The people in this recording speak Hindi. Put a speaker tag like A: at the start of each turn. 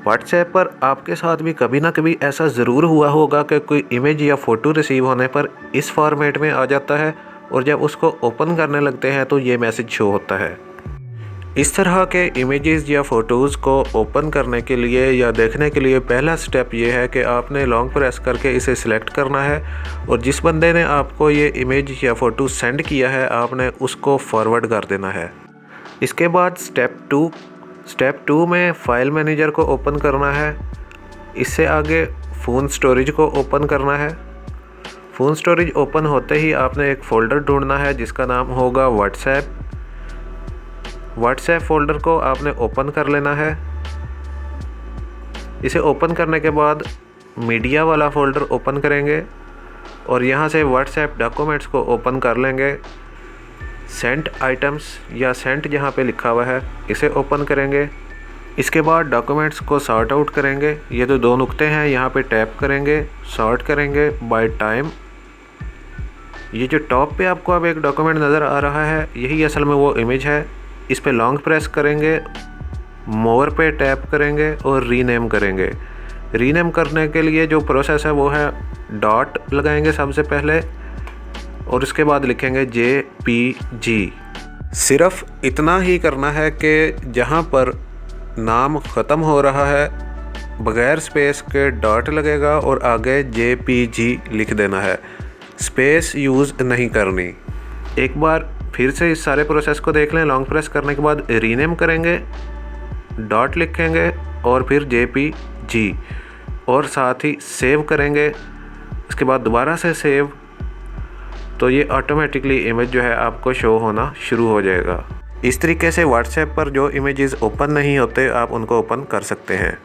A: व्हाट्सएप पर आपके साथ भी कभी ना कभी ऐसा ज़रूर हुआ होगा कि कोई इमेज या फ़ोटो रिसीव होने पर इस फॉर्मेट में आ जाता है और जब उसको ओपन करने लगते हैं तो ये मैसेज शो होता है। इस तरह के इमेजेस या फ़ोटोज़ को ओपन करने के लिए या देखने के लिए पहला स्टेप ये है कि आपने लॉन्ग प्रेस करके इसे सिलेक्ट करना है और जिस बंदे ने आपको ये इमेज या फ़ोटो सेंड किया है आपने उसको फॉरवर्ड कर देना है। इसके बाद स्टेप टू में फ़ाइल मैनेजर को ओपन करना है। इससे आगे फ़ोन स्टोरेज को ओपन करना है। फ़ोन स्टोरेज ओपन होते ही आपने एक फ़ोल्डर ढूंढना है जिसका नाम होगा व्हाट्सएप फ़ोल्डर को आपने ओपन कर लेना है। इसे ओपन करने के बाद मीडिया वाला फ़ोल्डर ओपन करेंगे और यहाँ से व्हाट्सएप डॉक्यूमेंट्स को ओपन कर लेंगे। सेंट आइटम्स या सेंट जहाँ पे लिखा हुआ है इसे ओपन करेंगे। इसके बाद डॉक्यूमेंट्स को सॉर्ट आउट करेंगे। ये तो दो नुक्ते हैं, यहाँ पे टैप करेंगे, सॉर्ट करेंगे बाय टाइम। ये जो टॉप पे आपको अब एक डॉक्यूमेंट नज़र आ रहा है यही असल में वो इमेज है। इस पे लॉन्ग प्रेस करेंगे, मोर पे टैप करेंगे और रीनेम करेंगे। रीनेम करने के लिए जो प्रोसेस है वो है डॉट लगाएंगे सबसे पहले और उसके बाद लिखेंगे JPG। सिर्फ इतना ही करना है कि जहाँ पर नाम ख़त्म हो रहा है बग़ैर स्पेस के डॉट लगेगा और आगे JPG लिख देना है, स्पेस यूज़ नहीं करनी। एक बार फिर से इस सारे प्रोसेस को देख लें। लॉन्ग प्रेस करने के बाद रीनेम करेंगे, डॉट लिखेंगे और फिर JPG और साथ ही सेव करेंगे। इसके बाद दोबारा से सेव, तो ये ऑटोमेटिकली इमेज जो है आपको शो होना शुरू हो जाएगा। इस तरीके से व्हाट्सएप पर जो इमेजेस ओपन नहीं होते आप उनको ओपन कर सकते हैं।